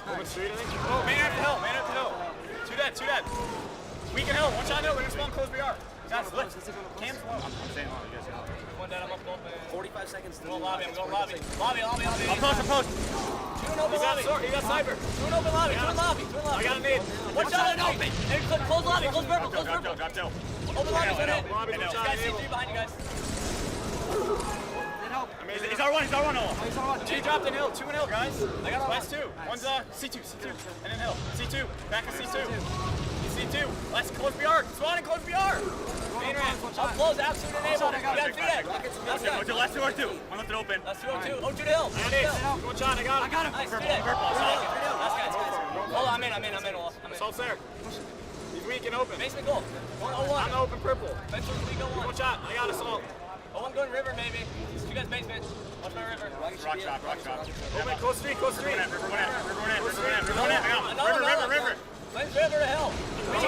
Open street, I think. Oh, man at the hill, man at the hill. Two dead, two dead. Weak in hill, one shot hill, we're gonna spawn close BR. Guys, lift. Cam's low. I'm staying on, you guys go. One dead, I'm up gold, man. 45 seconds to go lobby, I'm going lobby. Lobby. I'm post. Two in open lobby. He got sniper. Two in open lobby, two in lobby. I got a nade. One shot in open. And close lobby, close purple, close purple. Drop down. Open lobby, one hit. These guys see three behind you guys. He's R1, he's R1 all. He's R1. G dropped in hill, two in hill, guys. I got last two. One's C2, and in hill. C2, back to C2. C2, last close BR, spawning close BR. Main ramp, up close, absolute enable. You got three dead. Last two or two. One left it open. Last two or two. Oh, two to hill. One shot, I got him. Nice, three dead. Last guy. Hold on, I'm in. Assault's there. He's weak and open. Basement gold. 101. I'm the open purple. Benchmark, we go one. One shot, I got assault. Oh, I'm going river, maybe. You guys basement. Watch my river. Rock shot. Open, close street. River. Flames river to hill. River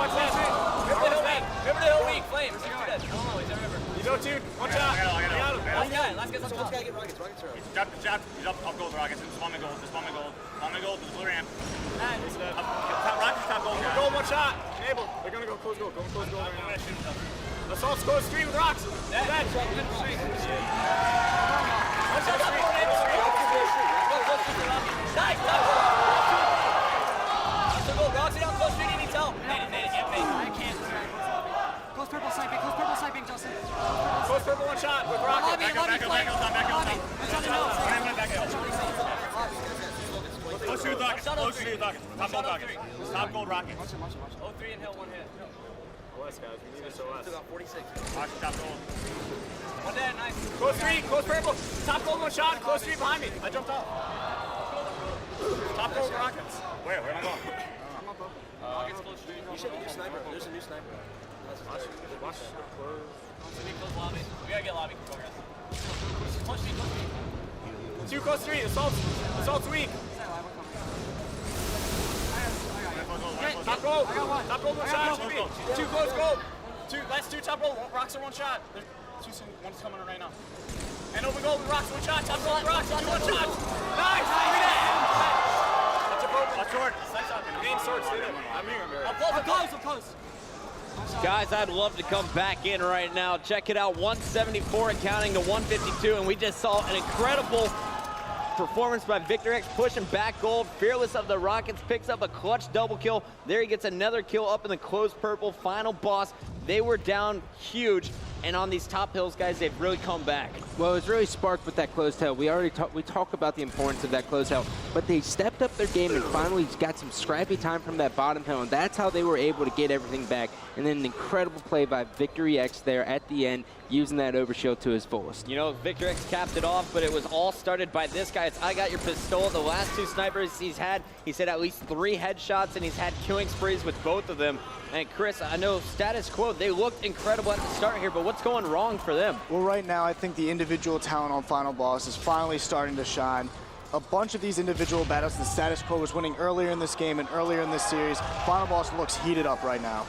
to hill weak. Flames. He's dead. I don't know, he's at river. He's 0-2. One shot. I got him. Last guy get some top. He's up gold rockets. Spawn me gold. Spawn me gold to the blue ramp. Rockets top gold. Gold, one shot. Enable. They're gonna go close gold. Going close gold right now. Assault score street with rocks. Dead. One shot street. Nice. Rocks it down close street. He needs help. I can't. Close purple sniping, Justin. Close purple one shot with rocket. Back up. Close street with rocket. Top gold rocket. 03 and hill, one hit. OS guys, we need this OS. Still got 46. Rocket top gold. One dead, nice. Close street, close purple. Top gold one shot, close street behind me. I jumped off. Top gold rockets. Where am I going? Rockets close street. You should have a new sniper. There's a new sniper. Watch. Close lobby. We gotta get lobby. Close street. Two close street. Assault's weak. Top gold. Top gold one shot. Two close gold. Last two top gold. Rocks are one shot. One's coming in right now. And open gold with rocks, one shot. Top gold rocks, one shot. Nice. That's short. Main sword, stay there. I'm close. Guys, I'd love to come back in right now. Check it out, 174 and counting to 152, and we just saw an incredible performance by Victor X, pushing back gold. Fearless of the Rockets picks up a clutch double kill. There he gets another kill up in the closed purple. Final boss. They were down huge. And on these top hills, guys, they've really come back. Well, it was really sparked with that closed hill. We talk about the importance of that closed hill, but they stepped up their game and finally got some scrappy time from that bottom hill, and that's how they were able to get everything back. And then an incredible play by Victory X there at the end, using that overshield to his fullest. You know, Victor X capped it off, but it was all started by this guy. It's I got your Pistola. The last two snipers he's had at least 3 headshots, and he's had killing sprees with both of them. And Chris, I know status quo, they looked incredible at the start here, but what's going wrong for them? Well, right now, I think the individual talent on Final Boss is finally starting to shine. A bunch of these individual battles, the status quo was winning earlier in this game and earlier in this series. Final Boss looks heated up right now.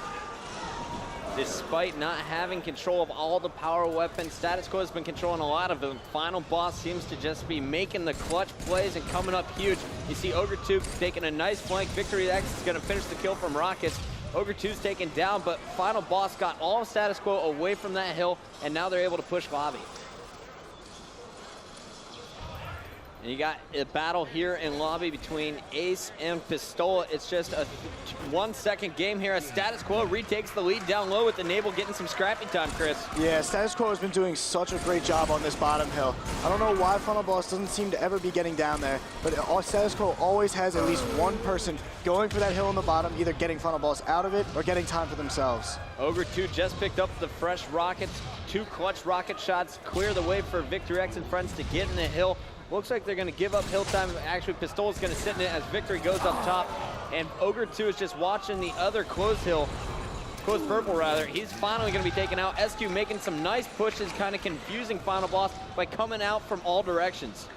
Despite not having control of all the power weapons, status quo has been controlling a lot of them. Final boss seems to just be making the clutch plays and coming up huge. You see Ogre 2 taking a nice flank. Victory X is going to finish the kill from Rockets. Ogre 2's taken down, but Final Boss got all of status quo away from that hill, and now they're able to push lobby. And you got a battle here in lobby between Ace and Pistola. It's just a 1-second game here as status quo retakes the lead down low with Enable getting some scrappy time, Chris. Yeah, status quo has been doing such a great job on this bottom hill. I don't know why Final Boss doesn't seem to ever be getting down there, but status quo always has at least one person going for that hill on the bottom, either getting Final Boss out of it or getting time for themselves. Ogre 2 just picked up the fresh rockets. 2 clutch rocket shots clear the way for Victory X and friends to get in the hill. Looks like they're going to give up hill time. Actually, Pistola's going to sit in it as Victory goes up top. And Ogre 2 is just watching the other closed purple rather. He's finally going to be taken out. SQ making some nice pushes, kind of confusing Final Boss by coming out from all directions.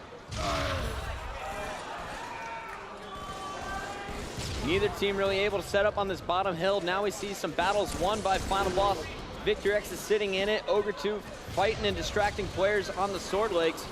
Neither team really able to set up on this bottom hill. Now we see some battles won by Final Boss. Victory X is sitting in it. Ogre 2 fighting and distracting players on the sword legs.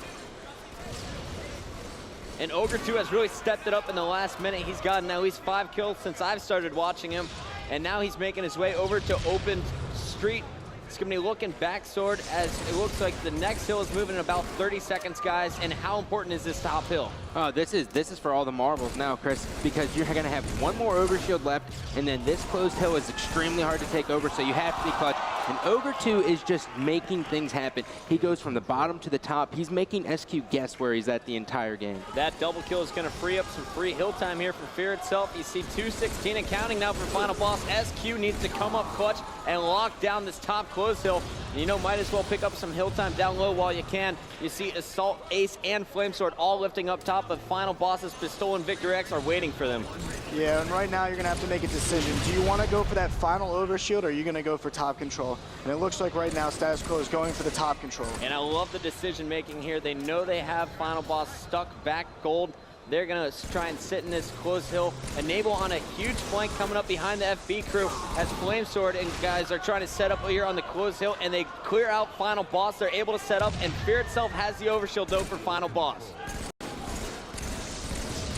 And Ogre 2 has really stepped it up in the last minute. He's gotten at least 5 kills since I've started watching him. And now he's making his way over to open street. It's going to be looking back sword as it looks like the next hill is moving in about 30 seconds, guys. And how important is this top hill? Oh, this is for all the marbles now, Chris, because you're going to have one more overshield left, and then this closed hill is extremely hard to take over, so you have to be clutch. And Ogre 2 is just making things happen. He goes from the bottom to the top. He's making SQ guess where he's at the entire game. That double kill is going to free up some free hill time here for Fear itself. You see 2:16 and counting now for final boss. SQ needs to come up clutch and lock down this top close hill. You know, might as well pick up some hill time down low while you can. You see Assault, Ace, and Flamesword all lifting up top, but final bosses, Pistola and Victor X, are waiting for them. Yeah, and right now you're going to have to make a decision. Do you want to go for that final overshield, or are you going to go for top control? And it looks like right now Status Quo is going for the top control. And I love the decision making here. They know they have final boss stuck back gold. They're going to try and sit in this close hill. Enable on a huge flank coming up behind the FB crew as Flamesword and guys are trying to set up here on the close hill, and they clear out final boss. They're able to set up, and Fear itself has the overshield though for final boss.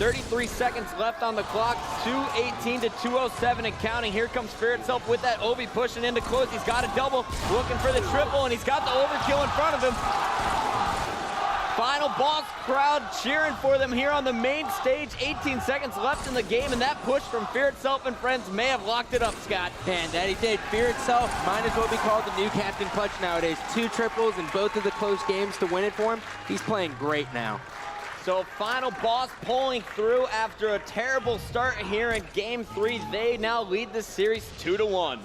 33 seconds left on the clock, 2:18 to 2:07 and counting. Here comes Fear itself with that Obi pushing into close. He's got a double, looking for the triple, and he's got the overkill in front of him. Final boss crowd cheering for them here on the main stage. 18 seconds left in the game, and that push from Fear itself and friends may have locked it up, Scott. And that he did. Fear itself might as well be called the new Captain Clutch nowadays. 2 triples in both of the close games to win it for him. He's playing great now. So final boss pulling through after a terrible start here in game 3. They now lead the series 2-1.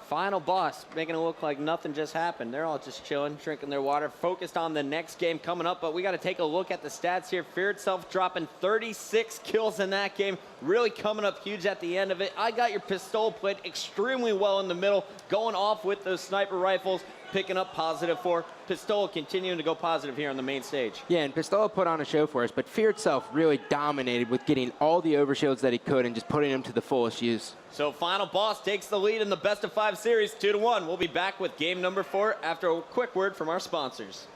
Final boss making it look like nothing just happened. They're all just chilling, drinking their water, focused on the next game coming up. But we got to take a look at the stats here. Fear itself dropping 36 kills in that game, really coming up huge at the end of it. I got your Pistola played extremely well in the middle, going off with those sniper rifles, picking up positive for Pistola, continuing to go positive here on the main stage. Yeah, and Pistola put on a show for us, but Fear itself really dominated with getting all the overshields that he could and just putting them to the fullest use. So final boss takes the lead in the best of 5 series, 2-1. We'll be back with game number 4 after a quick word from our sponsors.